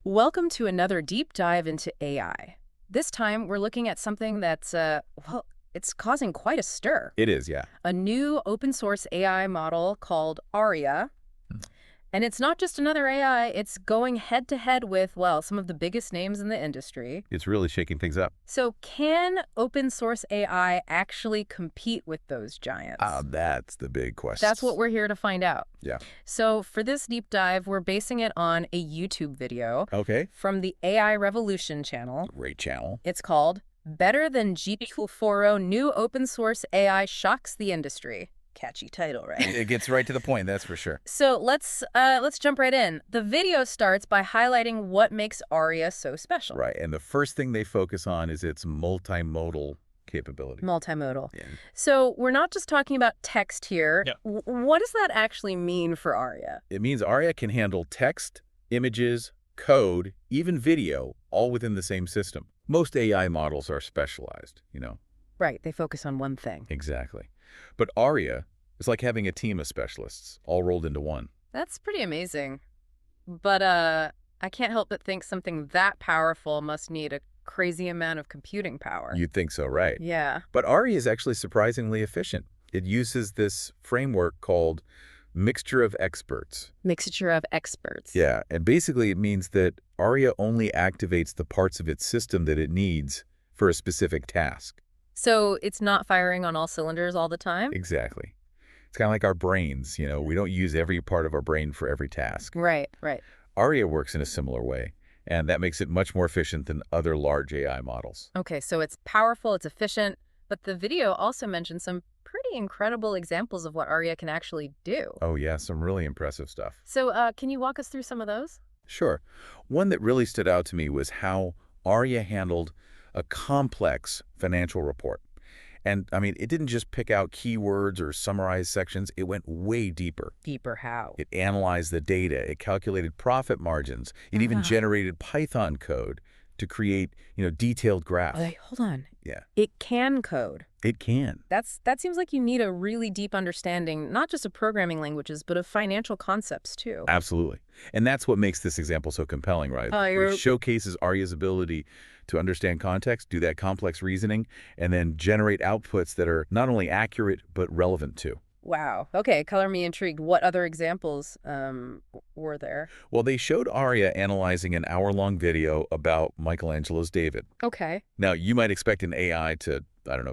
Welcome to another deep dive into AI. This time, we're looking at something that's, it's causing quite a stir. It is, yeah. A new open source AI model called ARIA. Hmm. And it's not just another AI, it's going head to head with, well, some of the biggest names in the industry. It's really shaking things up. So can open source AI actually compete with those giants? That's the big question. That's what we're here to find out. Yeah. So for this deep dive, we're basing it on a YouTube video Okay. from the AI Revolution channel. Great channel. It's called Better Than GPT-4o New Open Source AI Shocks the Industry. Catchy title, right? It gets right to the point, that's for sure. So let's jump right in. The video starts by highlighting what makes ARIA so special. Right, and the first thing they focus on is its multimodal capability. Multimodal. Yeah. So we're not just talking about text here. Yeah. What does that actually mean for ARIA? It means ARIA can handle text, images, code, even video, all within the same system. Most AI models are specialized, Right, they focus on one thing. Exactly. But ARIA is like having a team of specialists all rolled into one. That's pretty amazing. But I can't help but think something that powerful must need a crazy amount of computing power. You'd think so, right? Yeah. But ARIA is actually surprisingly efficient. It uses this framework called mixture of experts. Mixture of experts. Yeah, and basically it means that ARIA only activates the parts of its system that it needs for a specific task. So it's not firing on all cylinders all the time? Exactly. It's kind of like our brains, we don't use every part of our brain for every task. Right, right. ARIA works in a similar way, and that makes it much more efficient than other large AI models. Okay, so it's powerful, it's efficient, but the video also mentions some pretty incredible examples of what ARIA can actually do. Oh yeah, some really impressive stuff. So can you walk us through some of those? Sure. One that really stood out to me was how ARIA handled a complex financial report. And, it didn't just pick out keywords or summarize sections. It went way deeper. Deeper how? It analyzed the data. It calculated profit margins. It even generated Python code to create, detailed graphs. Wait, hold on. Yeah. It can code. It can. That seems like you need a really deep understanding, not just of programming languages, but of financial concepts, too. Absolutely. And that's what makes this example so compelling, right? It showcases ARIA's ability to understand context, do that complex reasoning, and then generate outputs that are not only accurate, but relevant too. Wow. Okay, color me intrigued. What other examples were there? Well, they showed ARIA analyzing an hour-long video about Michelangelo's David. Okay. Now, you might expect an AI to,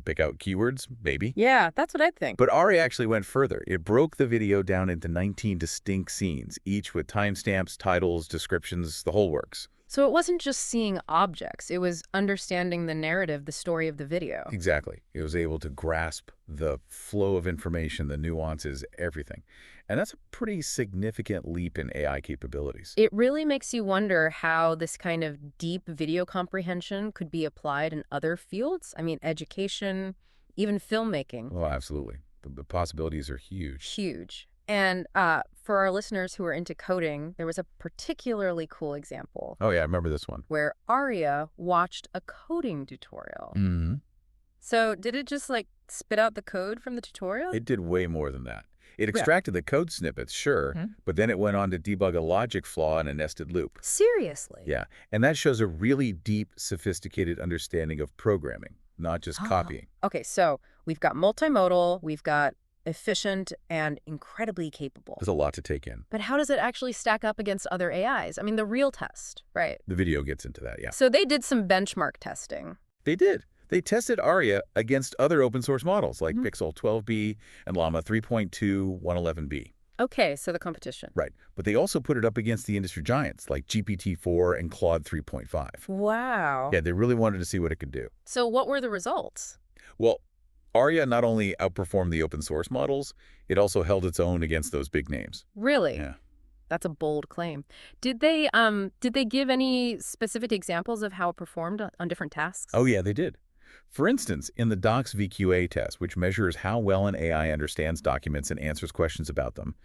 pick out keywords, maybe. Yeah, that's what I think. But ARIA actually went further. It broke the video down into 19 distinct scenes, each with timestamps, titles, descriptions, the whole works. So it wasn't just seeing objects, it was understanding the narrative, the story of the video. Exactly. It was able to grasp the flow of information, the nuances, everything. And that's a pretty significant leap in AI capabilities. It really makes you wonder how this kind of deep video comprehension could be applied in other fields. Education, even filmmaking. Oh, absolutely. The possibilities are huge. Huge. And for our listeners who are into coding, there was a particularly cool example. Oh, yeah, I remember this one. Where ARIA watched a coding tutorial. Mm-hmm. So did it just spit out the code from the tutorial? It did way more than that. It extracted the code snippets, sure, but then it went on to debug a logic flaw in a nested loop. Seriously? Yeah, and that shows a really deep, sophisticated understanding of programming, not just copying. Okay, so we've got multimodal, we've got efficient, and incredibly capable. There's a lot to take in. But how does it actually stack up against other AIs? The real test, right? The video gets into that, yeah. So they did some benchmark testing. They did. They tested ARIA against other open source models like Pixel 12b and Llama 3.2 111b. Okay, so the competition. Right. But they also put it up against the industry giants like GPT-4 and Claude 3.5. Wow. Yeah, they really wanted to see what it could do. So what were the results? Well, ARIA not only outperformed the open source models, it also held its own against those big names. Really? Yeah. That's a bold claim. Did they give any specific examples of how it performed on different tasks? Oh, yeah, they did. For instance, in the Docs VQA test, which measures how well an AI understands documents and answers questions about them,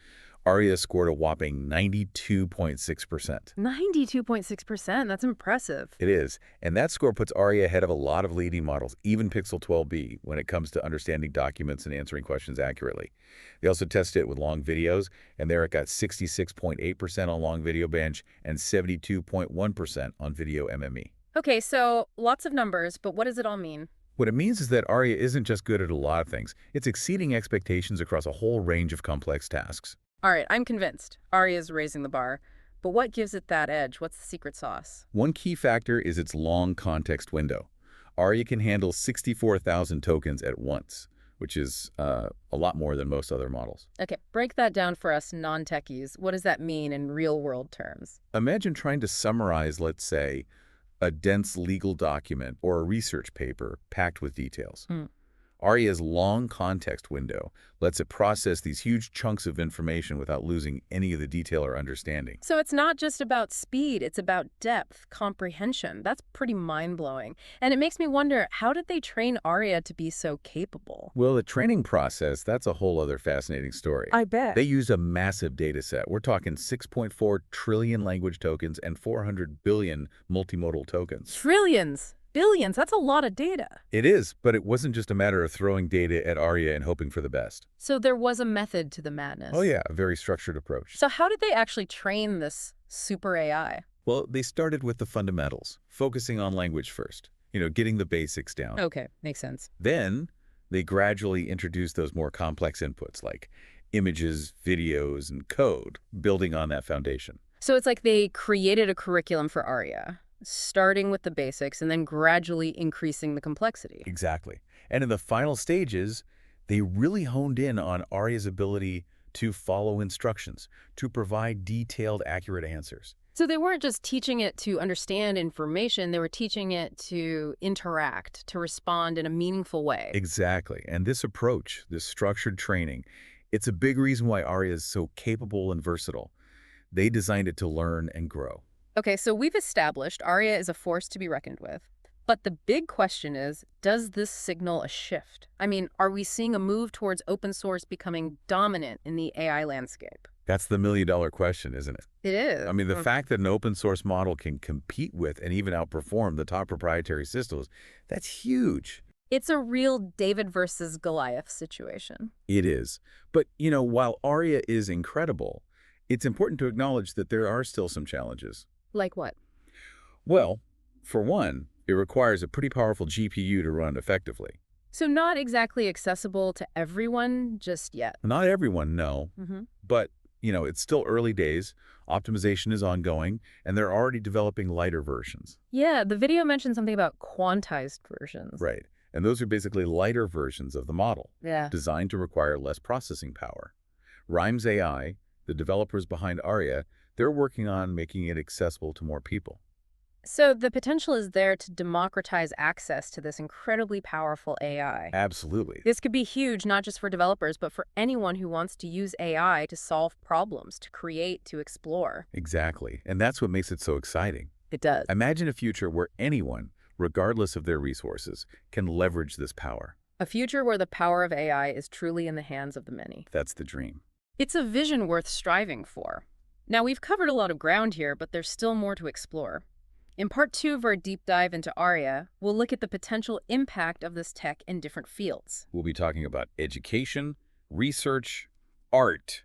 ARIA scored a whopping 92.6%. 92.6%. That's impressive. It is, and that score puts ARIA ahead of a lot of leading models, even Pixel 12b, when it comes to understanding documents and answering questions accurately. They also tested it with long videos, and there it got 66.8% on long video bench and 72.1% on video MME. Okay, so lots of numbers, but what does it all mean? What it means is that ARIA isn't just good at a lot of things. It's exceeding expectations across a whole range of complex tasks. All right, I'm convinced. Aria's raising the bar. But what gives it that edge? What's the secret sauce? One key factor is its long context window. ARIA can handle 64,000 tokens at once, which is a lot more than most other models. Okay, break that down for us non-techies. What does that mean in real-world terms? Imagine trying to summarize, let's say, a dense legal document or a research paper packed with details. Hmm. ARIA's long context window lets it process these huge chunks of information without losing any of the detail or understanding. So it's not just about speed, it's about depth, comprehension. That's pretty mind-blowing. And it makes me wonder, how did they train Aria to be so capable? Well, the training process, that's a whole other fascinating story. I bet. They used a massive data set. We're talking 6.4 trillion language tokens and 400 billion multimodal tokens. Trillions, billions, that's a lot of data. It is, but it wasn't just a matter of throwing data at ARIA and hoping for the best. So there was a method to the madness. Oh yeah, a very structured approach. So how did they actually train this super AI? Well, they started with the fundamentals, focusing on language first, getting the basics down. Okay, makes sense. Then they gradually introduced those more complex inputs like images, videos, and code, building on that foundation. So it's like they created a curriculum for Aria, starting with the basics and then gradually increasing the complexity. Exactly. And in the final stages, they really honed in on ARIA's ability to follow instructions, to provide detailed, accurate answers. So they weren't just teaching it to understand information, they were teaching it to interact, to respond in a meaningful way. Exactly. And this approach, this structured training, it's a big reason why ARIA is so capable and versatile. They designed it to learn and grow. Okay, so we've established Aria is a force to be reckoned with. But the big question is, does this signal a shift? I mean, are we seeing a move towards open source becoming dominant in the AI landscape? That's the million-dollar question, isn't it? It is. I mean, the fact that an open source model can compete with and even outperform the top proprietary systems, that's huge. It's a real David versus Goliath situation. It is. But, while ARIA is incredible, it's important to acknowledge that there are still some challenges. Like what? Well, for one, it requires a pretty powerful GPU to run effectively. So not exactly accessible to everyone just yet. Not everyone, no. But, it's still early days, optimization is ongoing, and they're already developing lighter versions. Yeah, the video mentioned something about quantized versions. Right. And those are basically lighter versions of the model, Yeah. designed to require less processing power. Rhymes AI, the developers behind ARIA, they're working on making it accessible to more people. So the potential is there to democratize access to this incredibly powerful AI. Absolutely. This could be huge, not just for developers, but for anyone who wants to use AI to solve problems, to create, to explore. Exactly. And that's what makes it so exciting. It does. Imagine a future where anyone, regardless of their resources, can leverage this power. A future where the power of AI is truly in the hands of the many. That's the dream. It's a vision worth striving for. Now, we've covered a lot of ground here, but there's still more to explore. In part 2 of our deep dive into ARIA, we'll look at the potential impact of this tech in different fields. We'll be talking about education, research, art,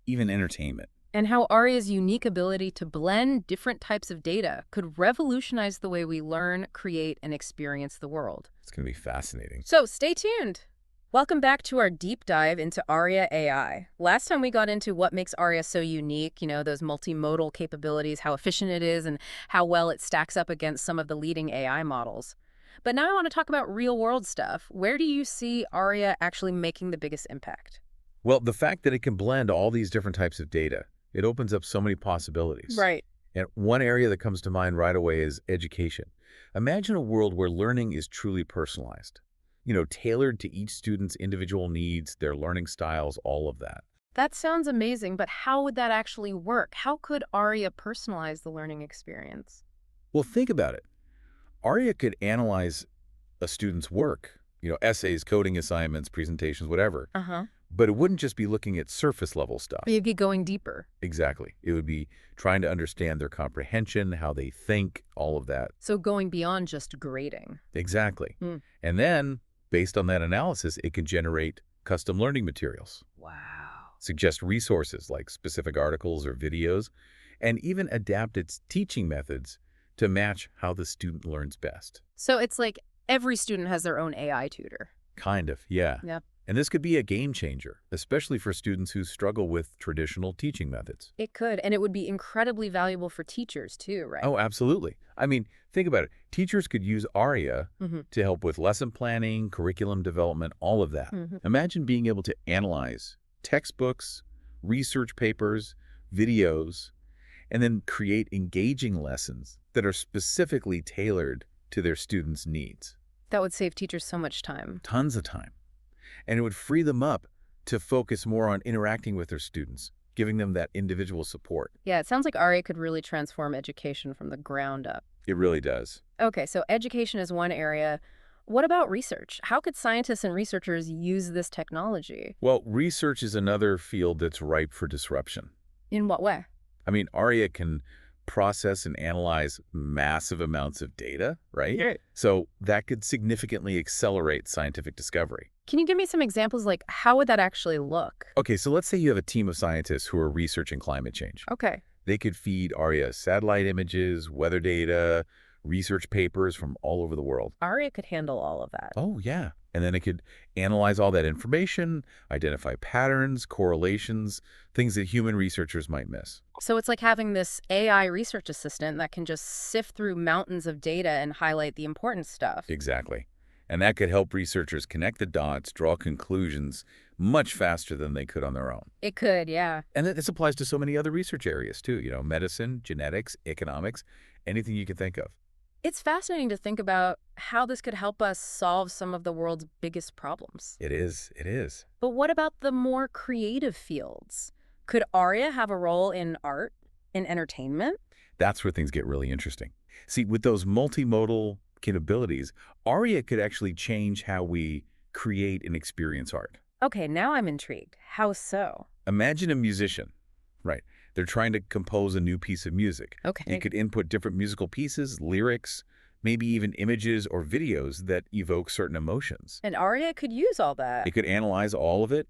even entertainment. And how ARIA's unique ability to blend different types of data could revolutionize the way we learn, create, and experience the world. It's going to be fascinating. So stay tuned. Welcome back to our deep dive into ARIA AI. Last time we got into what makes ARIA so unique, those multimodal capabilities, how efficient it is, and how well it stacks up against some of the leading AI models. But now I want to talk about real-world stuff. Where do you see ARIA actually making the biggest impact? Well, the fact that it can blend all these different types of data, it opens up so many possibilities. Right. And one area that comes to mind right away is education. Imagine a world where learning is truly personalized. Tailored to each student's individual needs, their learning styles, all of that. That sounds amazing, but how would that actually work? How could ARIA personalize the learning experience? Well, think about it. ARIA could analyze a student's work, essays, coding assignments, presentations, whatever, But it wouldn't just be looking at surface-level stuff. You'd be going deeper. Exactly. It would be trying to understand their comprehension, how they think, all of that. So going beyond just grading. Exactly. Hmm. And then, based on that analysis, it can generate custom learning materials, Wow. suggest resources like specific articles or videos, and even adapt its teaching methods to match how the student learns best. So it's like every student has their own AI tutor. Kind of, yeah. Yeah. And this could be a game changer, especially for students who struggle with traditional teaching methods. It could, and it would be incredibly valuable for teachers too, right? Oh, absolutely. I mean, think about it. Teachers could use ARIA Mm-hmm. to help with lesson planning, curriculum development, all of that. Mm-hmm. Imagine being able to analyze textbooks, research papers, videos, and then create engaging lessons that are specifically tailored to their students' needs. That would save teachers so much time. Tons of time. And it would free them up to focus more on interacting with their students, giving them that individual support. Yeah, it sounds like ARIA could really transform education from the ground up. It really does. Okay, so education is one area. What about research? How could scientists and researchers use this technology? Well, research is another field that's ripe for disruption. In what way? I mean, ARIA can process and analyze massive amounts of data, right? Yeah. So that could significantly accelerate scientific discovery. Can you give me some examples, like how would that actually look? Okay, so let's say you have a team of scientists who are researching climate change. Okay. They could feed ARIA satellite images, weather data, research papers from all over the world. ARIA could handle all of that. Oh, yeah. And then it could analyze all that information, identify patterns, correlations, things that human researchers might miss. So it's like having this AI research assistant that can just sift through mountains of data and highlight the important stuff. Exactly. And that could help researchers connect the dots, draw conclusions much faster than they could on their own. It could, yeah. And this applies to so many other research areas too, medicine, genetics, economics, anything you can think of. It's fascinating to think about how this could help us solve some of the world's biggest problems. It is. It is. But what about the more creative fields? Could ARIA have a role in art, in entertainment? That's where things get really interesting. See, with those multimodal capabilities, ARIA could actually change how we create and experience art. Okay, now I'm intrigued. How so? Imagine a musician, right? They're trying to compose a new piece of music. Okay. You could input different musical pieces, lyrics, maybe even images or videos that evoke certain emotions. And ARIA could use all that. It could analyze all of it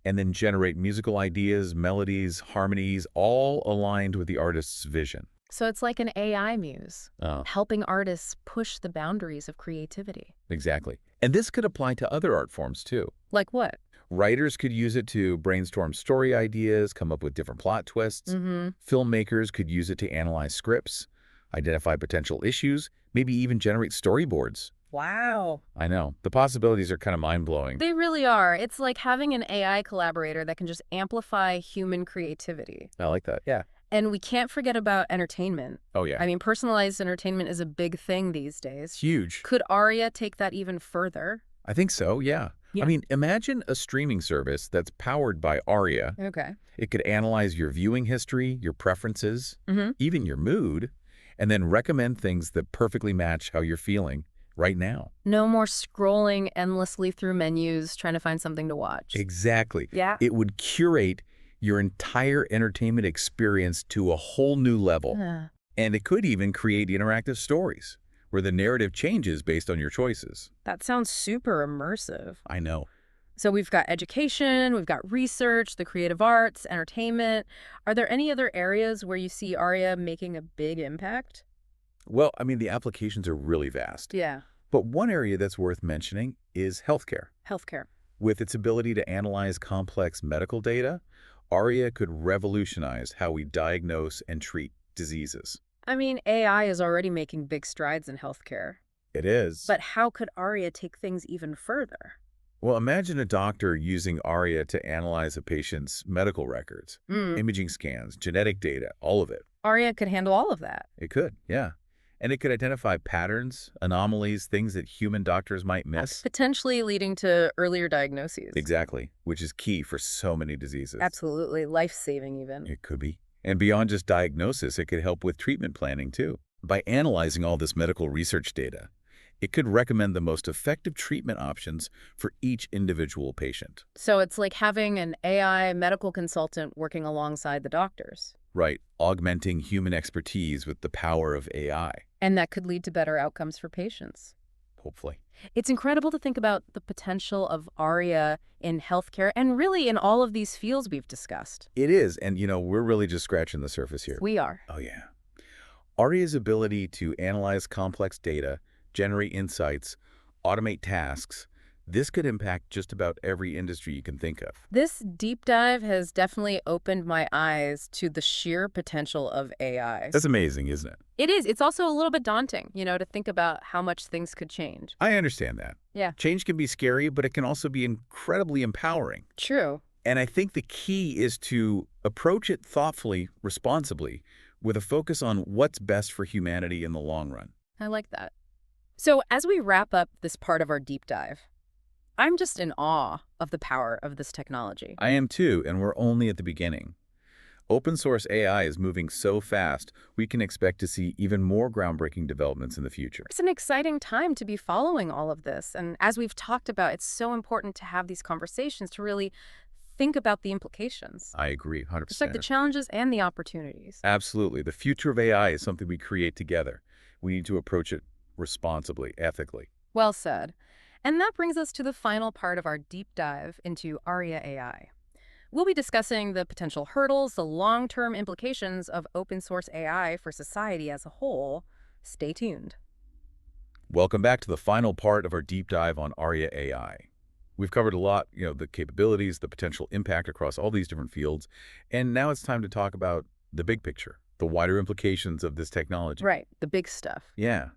and then generate musical ideas, melodies, harmonies, all aligned with the artist's vision. So it's like an AI muse, Oh, helping artists push the boundaries of creativity. exactly. And this could apply to other art forms too. Like what? Writers could use it to brainstorm story ideas, come up with different plot twists. Mm-hmm. Filmmakers could use it to analyze scripts, identify potential issues, maybe even generate storyboards. Wow. I know. The possibilities are kind of mind-blowing. They really are. It's like having an AI collaborator that can just amplify human creativity. I like that. Yeah. And we can't forget about entertainment. Oh, yeah. I mean, personalized entertainment is a big thing these days. Huge. Could ARIA take that even further? I think so, yeah. Yeah. I mean, imagine a streaming service that's powered by ARIA. Okay. It could analyze your viewing history, your preferences, Mm-hmm. even your mood, and then recommend things that perfectly match how you're feeling right now. No more scrolling endlessly through menus trying to find something to watch. Exactly. Yeah. It would curate your entire entertainment experience to a whole new level. And it could even create interactive stories where the narrative changes based on your choices. That sounds super immersive. I know. So we've got education, we've got research, the creative arts, entertainment. Are there any other areas where you see ARIA making a big impact? Well, I mean, the applications are really vast. Yeah. But one area that's worth mentioning is healthcare. Healthcare. With its ability to analyze complex medical data, ARIA could revolutionize how we diagnose and treat diseases. I mean, AI is already making big strides in healthcare. It is. But how could ARIA take things even further? Well, imagine a doctor using ARIA to analyze a patient's medical records, imaging scans, genetic data, all of it. ARIA could handle all of that. It could, yeah. And it could identify patterns, anomalies, things that human doctors might miss. Potentially leading to earlier diagnoses. Exactly, which is key for so many diseases. Absolutely. Life-saving even. It could be. And beyond just diagnosis, it could help with treatment planning too. By analyzing all this medical research data, It could recommend the most effective treatment options for each individual patient. So it's like having an AI medical consultant working alongside the doctors. Right, augmenting human expertise with the power of AI, And that could lead to better outcomes for patients. hopefully. It's incredible to think about the potential of ARIA in healthcare and really in all of these fields we've discussed. It is, and we're really just scratching the surface here. We are. Oh, yeah. ARIA's ability to analyze complex data, generate insights, automate tasks, this could impact just about every industry you can think of. This deep dive has definitely opened my eyes to the sheer potential of AI. That's amazing, isn't it? It is. It's also a little bit daunting, to think about how much things could change. I understand that. Yeah. Change can be scary, but it can also be incredibly empowering. True. And I think the key is to approach it thoughtfully, responsibly, with a focus on what's best for humanity in the long run. I like that. So as we wrap up this part of our deep dive, I'm just in awe of the power of this technology. I am too, and we're only at the beginning. Open source AI is moving so fast, we can expect to see even more groundbreaking developments in the future. It's an exciting time to be following all of this. And as we've talked about, it's so important to have these conversations to really think about the implications. I agree, 100%. Just like the challenges and the opportunities. Absolutely. The future of AI is something we create together. We need to approach it responsibly, ethically. Well said. And that brings us to the final part of our deep dive into ARIA AI. We'll be discussing the potential hurdles, the long-term implications of open source AI for society as a whole. Stay tuned. Welcome back to the final part of our deep dive on ARIA AI. We've covered a lot, the capabilities, the potential impact across all these different fields, and now it's time to talk about the big picture, the wider implications of this technology. Right, the big stuff. Yeah.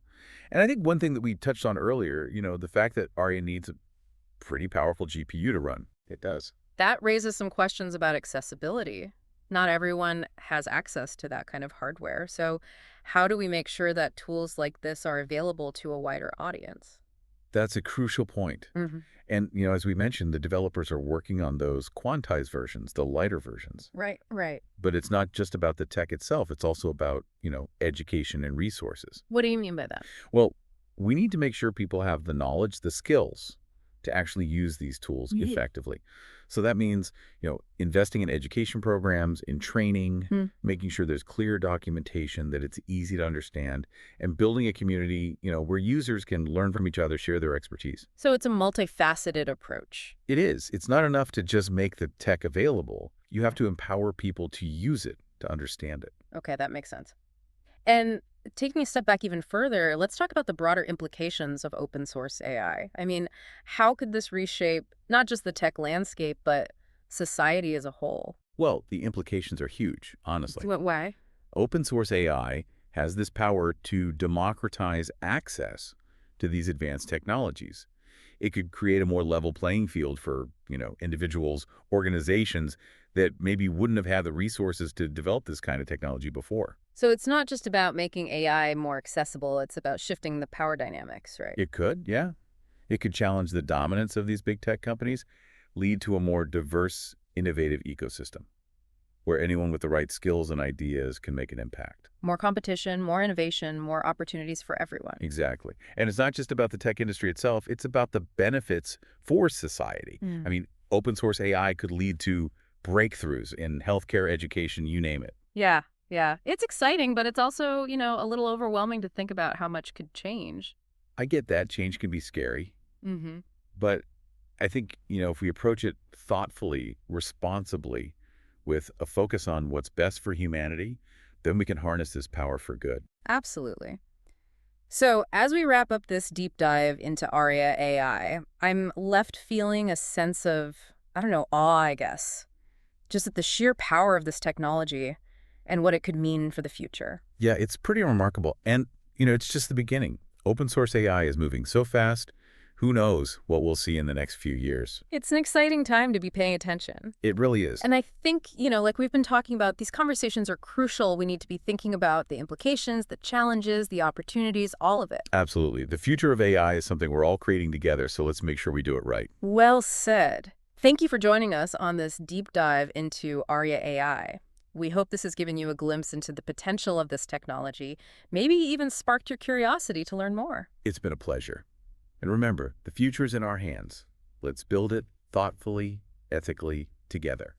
And I think one thing that we touched on earlier, the fact that ARIA needs a pretty powerful GPU to run. It does. That raises some questions about accessibility. Not everyone has access to that kind of hardware. So how do we make sure that tools like this are available to a wider audience? That's a crucial point. And, as we mentioned, the developers are working on those quantized versions, the lighter versions. Right, right. But it's not just about the tech itself. It's also about, education and resources. What do you mean by that? Well, we need to make sure people have the knowledge, the skills to actually use these tools effectively. So that means, investing in education programs, in training, making sure there's clear documentation, that it's easy to understand, and building a community, where users can learn from each other, share their expertise. So it's a multifaceted approach. It is. It's not enough to just make the tech available. You have to empower people to use it, to understand it. Okay, that makes sense. And taking a step back even further, let's talk about the broader implications of open source AI. I mean, how could this reshape not just the tech landscape, but society as a whole? Well, the implications are huge, honestly. Why? Open source AI has this power to democratize access to these advanced technologies. It could create a more level playing field for, individuals, organizations that maybe wouldn't have had the resources to develop this kind of technology before. So it's not just about making AI more accessible, it's about shifting the power dynamics, right? It could, yeah. It could challenge the dominance of these big tech companies, lead to a more diverse, innovative ecosystem where anyone with the right skills and ideas can make an impact. More competition, more innovation, more opportunities for everyone. Exactly. And it's not just about the tech industry itself, it's about the benefits for society. I mean, open source AI could lead to breakthroughs in healthcare, education, you name it. Yeah, yeah. It's exciting, but it's also, a little overwhelming to think about how much could change. I get that. Change can be scary. But I think, if we approach it thoughtfully, responsibly, with a focus on what's best for humanity, then we can harness this power for good. Absolutely. So as we wrap up this deep dive into ARIA AI, I'm left feeling a sense of, awe, I guess, just at the sheer power of this technology and what it could mean for the future. Yeah, it's pretty remarkable. And, it's just the beginning. Open source AI is moving so fast. Who knows what we'll see in the next few years. It's an exciting time to be paying attention. It really is. And I think, like we've been talking about, these conversations are crucial. We need to be thinking about the implications, the challenges, the opportunities, all of it. Absolutely. The future of AI is something we're all creating together, so let's make sure we do it right. Well said. Thank you for joining us on this deep dive into ARIA AI. We hope this has given you a glimpse into the potential of this technology, maybe even sparked your curiosity to learn more. It's been a pleasure. And remember, the future is in our hands. Let's build it thoughtfully, ethically, together.